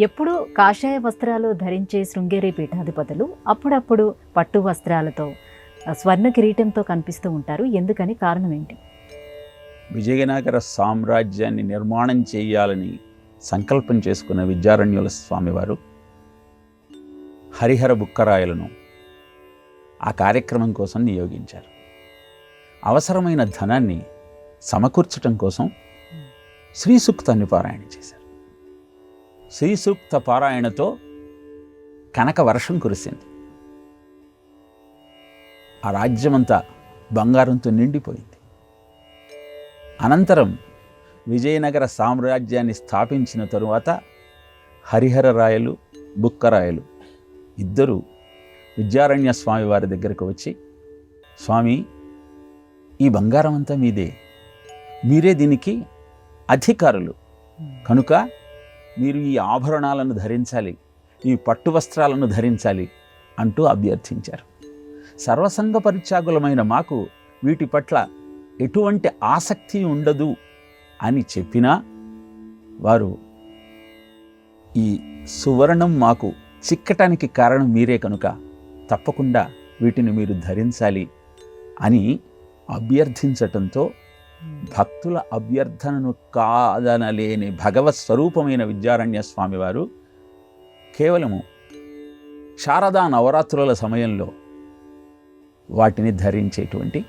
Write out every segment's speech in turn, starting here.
ఎప్పుడూ కాషాయ వస్త్రాలు ధరించే శృంగేరి పీఠాధిపతులు అప్పుడప్పుడు పట్టు వస్త్రాలతో స్వర్ణ కిరీటంతో కనిపిస్తూ ఉంటారు. ఎందుకని, కారణం ఏంటి? విజయనగర సామ్రాజ్యాన్ని నిర్మాణం చేయాలని సంకల్పం చేసుకున్న విద్యారణ్యుల స్వామివారు హరిహర బుక్కరాయలను ఆ కార్యక్రమం కోసం నియోగించారు. అవసరమైన ధనాన్ని సమకూర్చటం కోసం శ్రీ సూక్తాన్ని పారాయణ చేశారు. శ్రీ సూక్త పారాయణతో కనక వర్షం కురిసింది. ఆ రాజ్యమంతా బంగారంతో నిండిపోయింది. అనంతరం విజయనగర సామ్రాజ్యాన్ని స్థాపించిన తరువాత హరిహర రాయలు, బుక్కరాయలు ఇద్దరు విద్యారణ్య స్వామి వారి దగ్గరకు వచ్చి, స్వామి, ఈ బంగారం అంతా మీదే, మీరే దీనికి అధికారులు కనుక మీరు ఈ ఆభరణాలను ధరించాలి, ఈ పట్టు వస్త్రాలను ధరించాలి అంటూ అభ్యర్థించారు. సర్వసంగ పరిత్యాగులమైన మాకు వీటి పట్ల ఎటువంటి ఆసక్తి ఉండదు అని చెప్పినా వారు ఈ సువర్ణం మాకు చిక్కటానికి కారణం మీరే కనుక తప్పకుండా వీటిని మీరు ధరించాలి అని అభ్యర్థించటంతో భక్తుల అభ్యర్థనను కాదనలేని భగవత్ స్వరూపమైన విద్యారణ్య స్వామివారు కేవలము శారదా నవరాత్రుల సమయంలో వాటిని ధరించేటువంటి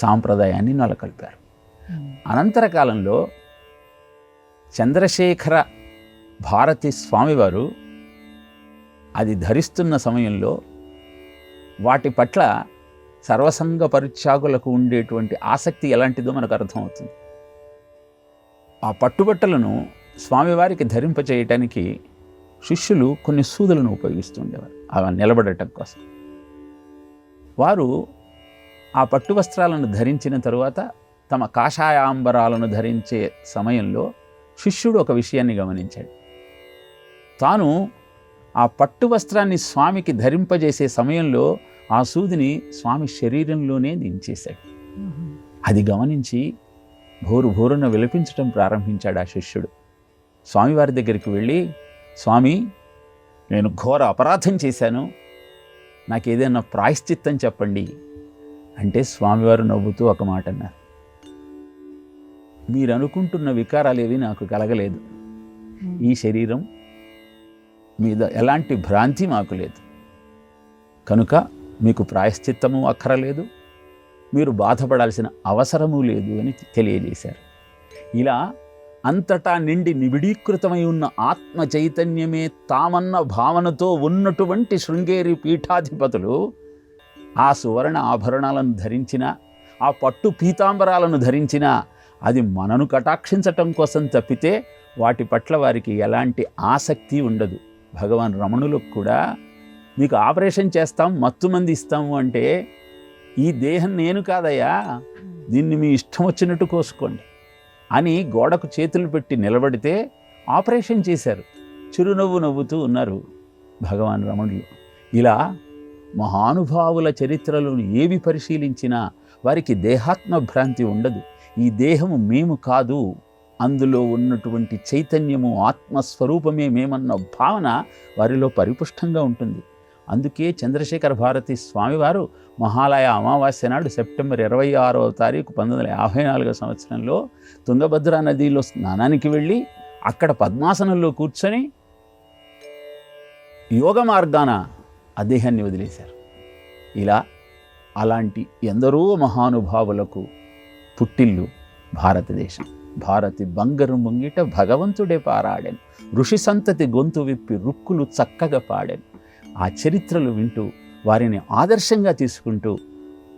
సాంప్రదాయాన్ని నెలకొల్పారు. అనంతర కాలంలో చంద్రశేఖర భారతి స్వామివారు అది ధరిస్తున్న సమయంలో వాటి పట్ల సర్వసంగ పరిత్యాగులకు ఉండేటువంటి ఆసక్తి ఎలాంటిదో మనకు అర్థమవుతుంది. ఆ పట్టుబట్టలను స్వామివారికి ధరింపచేయటానికి శిష్యులు కొన్ని సూదులను ఉపయోగిస్తుండేవారు అవి నిలబడటం కోసం. వారు ఆ పట్టు వస్త్రాలను ధరించిన తరువాత తమ కాషాయాంబరాలను ధరించే సమయంలో శిష్యుడు ఒక విషయాన్ని గమనించాడు. తాను ఆ పట్టు వస్త్రాన్ని స్వామికి ధరింపజేసే సమయంలో ఆ సూదిని స్వామి శరీరంలోనే దించేశాడు. అది గమనించి భోరున విలపించటం ప్రారంభించాడు ఆ శిష్యుడు. స్వామివారి దగ్గరికి వెళ్ళి, స్వామి, నేను ఘోర అపరాధం చేశాను, నాకేదైనా ప్రాయశ్చిత్తం చెప్పండి అంటే స్వామివారు నవ్వుతూ ఒక మాట అన్నారు, మీరు అనుకుంటున్న వికారాలేవి నాకు కలగలేదు. ఈ శరీరం మీద ఎలాంటి భ్రాంతి మాకు లేదు కనుక మీకు ప్రాయశ్చిత్తము అక్కరలేదు, మీరు బాధపడాల్సిన అవసరము లేదు అని తెలియజేశారు. ఇలా అంతటా నిండి నిబిడీకృతమై ఉన్న ఆత్మ చైతన్యమే తామన్న భావనతో ఉన్నటువంటి శృంగేరి పీఠాధిపతులు ఆ సువర్ణ ఆభరణాలను ధరించిన, ఆ పట్టు పీతాంబరాలను ధరించిన అది మనను కటాక్షించటం కోసం తప్పితే వాటి పట్ల వారికి ఎలాంటి ఆసక్తి ఉండదు. భగవాన్ రమణులకు కూడా మీకు ఆపరేషన్ చేస్తాం, మత్తుమంది ఇస్తాము అంటే, ఈ దేహం నేను కాదయ్యా, దీన్ని మీ ఇష్టం వచ్చినట్టు కోసుకోండి అని గోడకు చేతులు పెట్టి నిలబడితే ఆపరేషన్ చేశారు. చిరునవ్వు నవ్వుతూ ఉన్నారు భగవాన్ రమణులు. ఇలా మహానుభావుల చరిత్రలను ఏవి పరిశీలించినా వారికి దేహాత్మ భ్రాంతి ఉండదు. ఈ దేహము మేము కాదు, అందులో ఉన్నటువంటి చైతన్యము ఆత్మస్వరూపమే మేమన్న భావన వారిలో పరిపుష్టంగా ఉంటుంది. అందుకే చంద్రశేఖర భారతి స్వామివారు మహాలయ అమావాస్య నాడు సెప్టెంబర్ 26వ తారీఖు 1954 సంవత్సరంలో తుంగభద్రా నదిలో స్నానానికి వెళ్ళి అక్కడ పద్మాసనంలో కూర్చొని యోగ మార్గాన ఆ దేహాన్ని వదిలేశారు. ఇలా అలాంటి ఎందరో మహానుభావులకు పుట్టిల్లు భారతదేశం. భారతి బంగారు ముంగిట భగవంతుడే పారాడాను, ఋషి సంతతి గొంతు విప్పి రుక్కులు చక్కగా పాడాను. ఆ చరిత్రలు వింటూ వారిని ఆదర్శంగా తీసుకుంటూ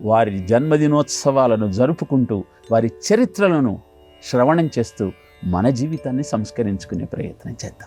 వారి జన్మదినోత్సవాలను జరుపుకుంటూ వారి చరిత్రలను శ్రవణం చేస్తూ మన జీవితాన్ని సంస్కరించుకునే ప్రయత్నం చేద్దాం.